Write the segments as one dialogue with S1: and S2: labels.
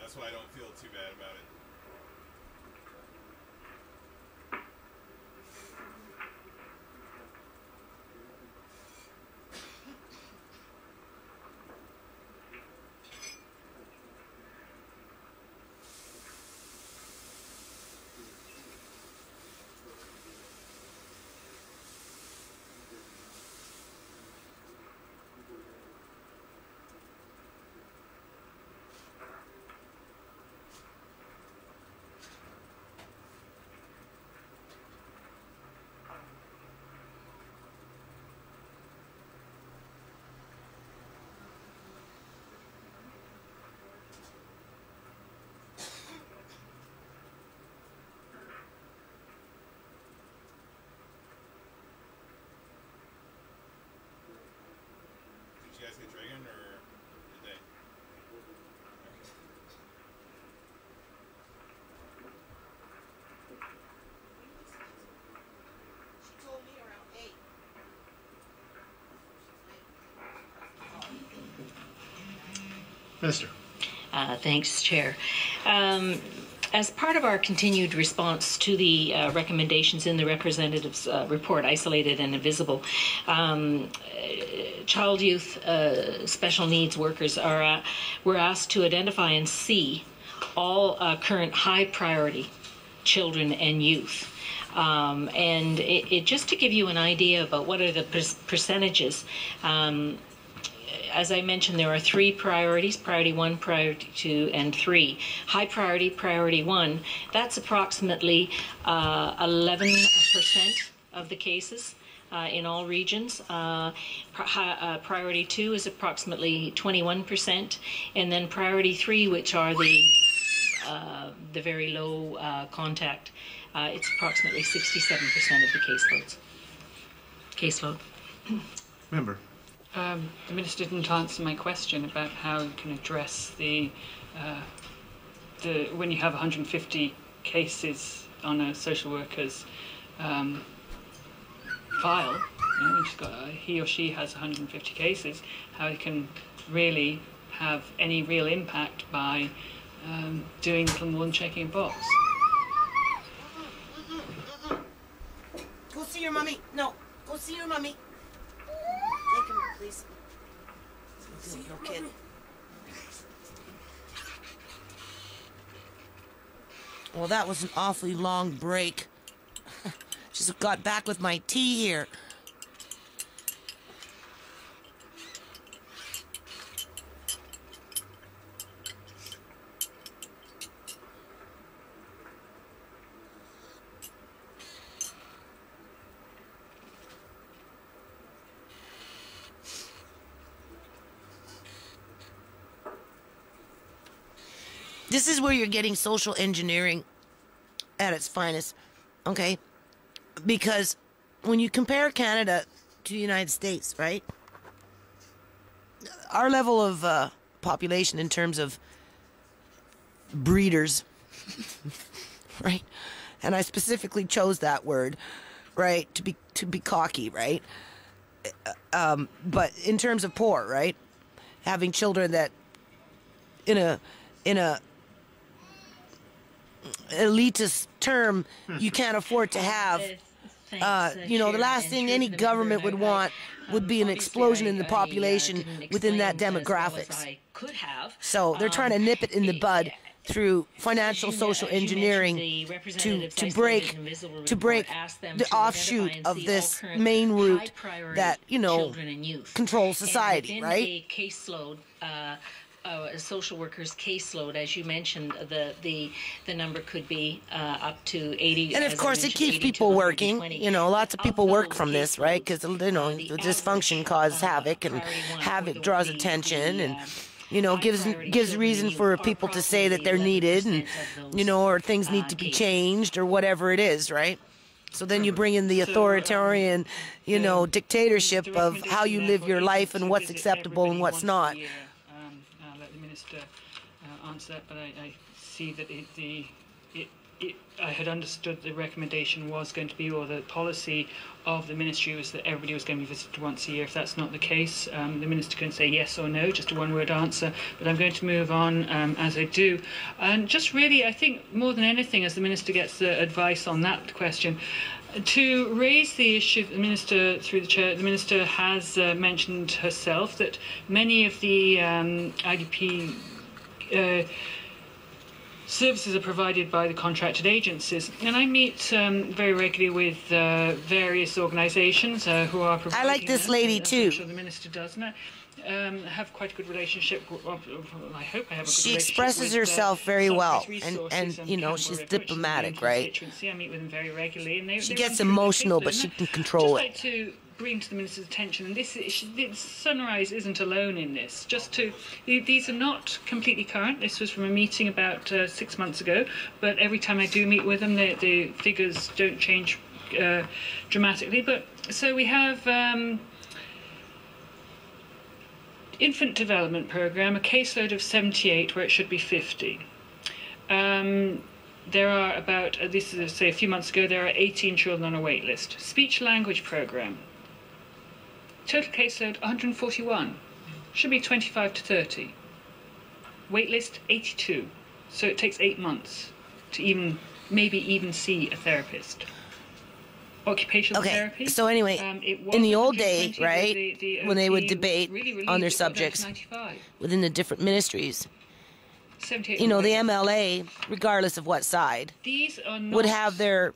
S1: that's why I don't feel too bad about it. Did you guys get Dragon, or did they?
S2: She told me around 8.
S3: Minister.
S4: Thanks, Chair. As part of our continued response to the recommendations in the representative's report, Isolated and Invisible, child, youth, special needs workers were asked to identify and see all current high priority children and youth. And just to give you an idea about what are the percentages, as I mentioned, there are 3 priorities: priority 1, priority 2, and 3. High priority, priority 1, that's approximately 11% of the cases in all regions. Priority 2 is approximately 21%, and then priority 3, which are the very low contact, it's approximately 67% of the caseload.
S3: Member.
S5: The Minister didn't answer my question about how you can address the when you have 150 cases on a social worker's file, when he or she has 150 cases, how it can really have any real impact by doing little more than checking a box.
S2: Go see your mommy. No, go see your mommy. Take him, please. See your kid. Well, that was an awfully long break. Just got back with my tea here. This is where you're getting social engineering at its finest, okay? Because when you compare Canada to the United States, right? Our level of population in terms of breeders, right? And I specifically chose that word, right, to be cocky, right? But in terms of poor, right? Having children that in a elitist term you can't afford to have. The last thing any government would want would be an explosion in the population within that demographics. So they're trying to nip it in the bud through financial social engineering to break the offshoot of this main route that controls society, right?
S4: A social worker's caseload, as you mentioned, the number could be up to 80.
S2: And of course, it keeps people working. Lots of people work from this, right? Because the dysfunction causes havoc, and havoc draws attention, and gives reason for people to say that they're needed, and or things need to be changed, or whatever it is, right? So then you bring in the authoritarian, dictatorship of how you live your life and what's acceptable and what's not.
S5: I'll let the Minister answer that, but I see that I had understood the recommendation was going to be, or the policy of the ministry was that everybody was going to be visited once a year. If that's not the case, the minister can say yes or no, just a one-word answer. But I'm going to move on as I do. And just really, I think more than anything, as the minister gets the advice on that question, to raise the issue, the minister, through the chair, the minister has mentioned herself that many of the IDP services are provided by the contracted agencies, and I meet very regularly with various organisations who are providing.
S2: I like this lady too.
S5: I'm sure the minister does, and I have quite a good relationship. I hope I have a good
S2: She
S5: relationship
S2: expresses
S5: with,
S2: herself very well,
S5: Resources
S2: and you know, she's
S5: Canberra, which is
S2: diplomatic,
S5: my
S2: right?
S5: constituency. I meet with them very regularly, and
S2: She
S5: they're
S2: gets
S5: really
S2: emotional,
S5: caseload,
S2: but she
S5: and
S2: can
S5: I'd
S2: control
S5: just
S2: it.
S5: like to bring to the minister's attention, and Sunrise isn't alone in this. These are not completely current. This was from a meeting about 6 months ago, but every time I do meet with them, the figures don't change dramatically. But so we have infant development program, a caseload of 78 where it should be 50. There are about, this is say a few months ago, there are 18 children on a wait list. Speech language program, total caseload 141, should be 25 to 30. Wait list 82, so it takes 8 months to maybe even see a therapist. Occupational therapy.
S2: So anyway, in the old day, right, when they would debate on their subjects within the different ministries, you know, the MLA, regardless of what side, would have their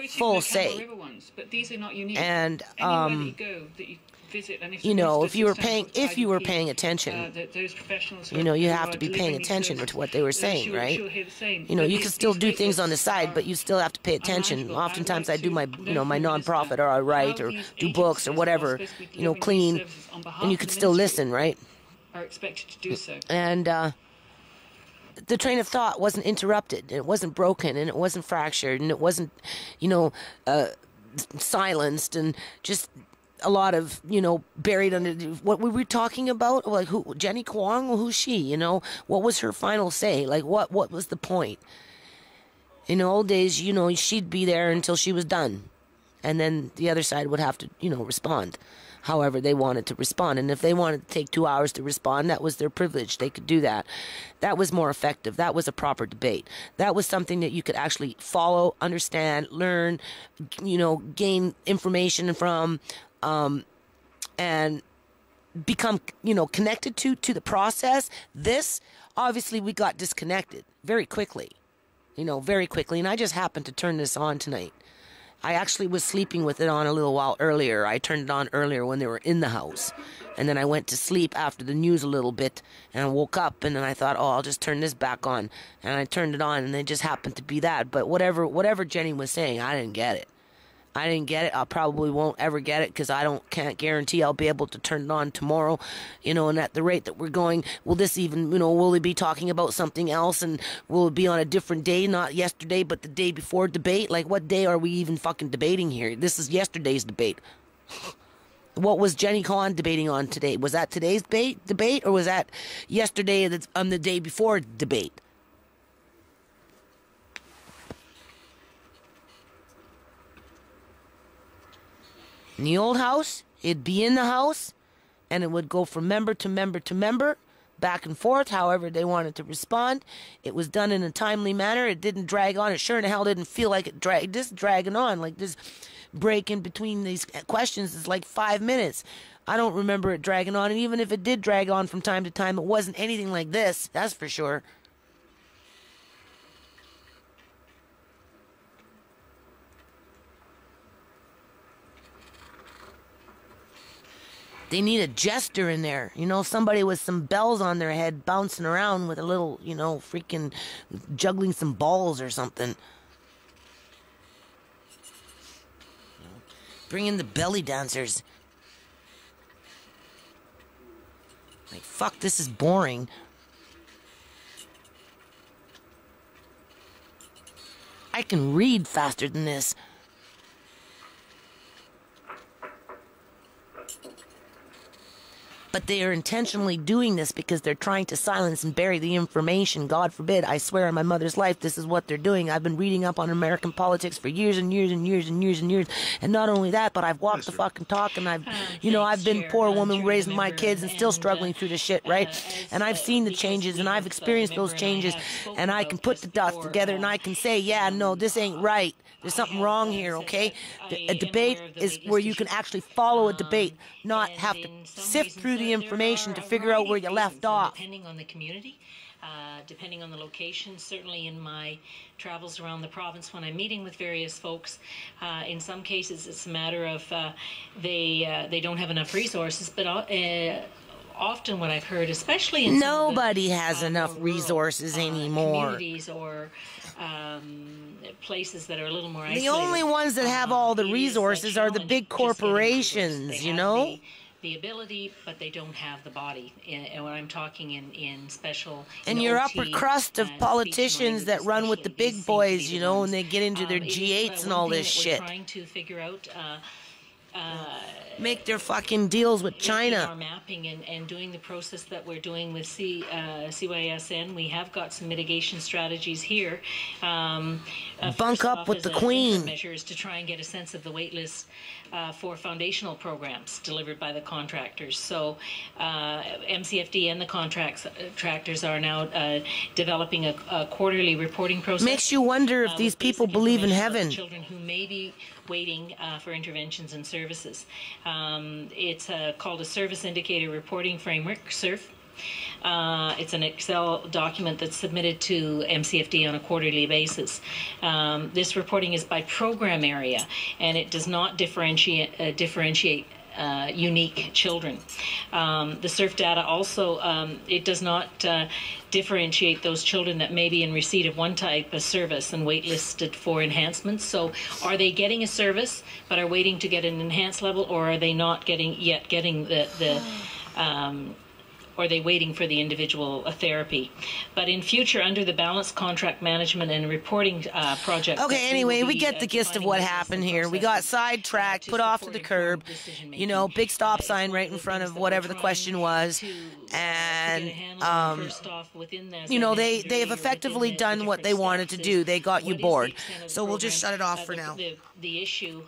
S2: full say.
S5: River ones, but these are not unique.
S2: And
S5: anywhere that you go, that you visit, and if
S2: you know, if you were paying
S5: IDP,
S2: attention,
S5: those professionals
S2: you know, you have to be paying attention to what they were saying, right? You know, you can still do things on the side, but you still have to pay attention. Oftentimes, I do my, you know, my nonprofit, or I write, or do books, or whatever, you know, clean, and you could still listen, right?
S5: Are expected to do so.
S2: And the train of thought wasn't interrupted, it wasn't broken, and it wasn't fractured, and it wasn't, you know, silenced, and just a lot of, you know, buried under what we were talking about. Like, who, Jenny Kwong, who's she? You know, what was her final say? Like, what was the point? In the old days, you know, she'd be there until she was done, and then the other side would have to, you know, respond however they wanted to respond. And if they wanted to take 2 hours to respond, that was their privilege. They could do that. That was more effective. That was a proper debate. That was something that you could actually follow, understand, learn, you know, gain information from, and become, you know, connected to the process. This, obviously, we got disconnected very quickly, you know, very quickly. And I just happened to turn this on tonight. I actually was sleeping with it on a little while earlier. I turned it on earlier when they were in the house. And then I went to sleep after the news a little bit. And I woke up and then I thought, oh, I'll just turn this back on. And I turned it on and it just happened to be that. But whatever Jenny was saying, I didn't get it. I didn't get it. I probably won't ever get it because can't guarantee I'll be able to turn it on tomorrow. You know, and at the rate that we're going, will this even, you know, will we be talking about something else, and will it be on a different day, not yesterday, but the day before debate? Like, what day are we even fucking debating here? This is yesterday's debate. What was Jenny Kwan debating on today? Was that today's debate, or was that yesterday on the day before debate? In the old house, it'd be in the house, and it would go from member to member to member, back and forth, however they wanted to respond. It was done in a timely manner. It didn't drag on. It sure in the hell didn't feel like it dragging on. Like, this break in between these questions is like 5 minutes. I don't remember it dragging on, and even if it did drag on from time to time, it wasn't anything like this, that's for sure. They need a jester in there. You know, somebody with some bells on their head bouncing around with a little, you know, freaking juggling some balls or something. Bring in the belly dancers. Like, fuck, this is boring. I can read faster than this. But they are intentionally doing this because they're trying to silence and bury the information. God forbid, I swear on my mother's life, this is what they're doing. I've been reading up on American politics for years and years and years and years and years. And not only that, but I've walked the fucking talk, and I've been a poor woman raising my kids and still struggling through the shit, right? And I've seen the changes, and I've experienced those changes, and I can put the dots together, and I can say, yeah, no, this ain't right. There's something wrong here, okay? A debate is where you can actually follow a debate, not have to sift through the information to figure out where you left off.
S4: Depending on the community, depending on the location, certainly in my travels around the province when I'm meeting with various folks, in some cases it's a matter of they don't have enough resources, but often what I've heard, especially in
S2: nobody has enough resources anymore.
S4: Communities or places that are a little more isolated.
S2: The only ones that have all the resources are the big corporations, you know?
S4: The ability, but they don't have the body. And when I'm talking in special...
S2: And your upper crust of politicians that run with the big boys, you know, and they get into their G8s and all this shit.
S4: We're trying to figure out...
S2: make their fucking deals with China.
S4: Our mapping and doing the process that we're doing with CYSN, we have got some mitigation strategies here.
S2: Bunk up with the Queen.
S4: Measures to try and get a sense of the wait list for foundational programs delivered by the contractors. So MCFD and the contractors are now developing a quarterly reporting process.
S2: Makes you wonder if these people believe in heaven.
S4: Children who may be waiting for interventions and services. It's called a Service Indicator Reporting Framework, SIRF. It's an Excel document that's submitted to MCFD on a quarterly basis. This reporting is by program area, and it does not differentiate unique children. The SIRF data also, it does not differentiate those children that may be in receipt of one type of service and waitlisted for enhancements. So are they getting a service but are waiting to get an enhanced level, or are they not getting the or are they waiting for the individual therapy? But in future, under the balanced contract management and reporting project...
S2: Okay, anyway, we get the gist of what happened here. We got sidetracked, put off to the curb, you know, big stop sign right in front of whatever the question was. And, you know, they've effectively done what they wanted to do. They got you bored. So we'll just shut it off for now.
S4: The issue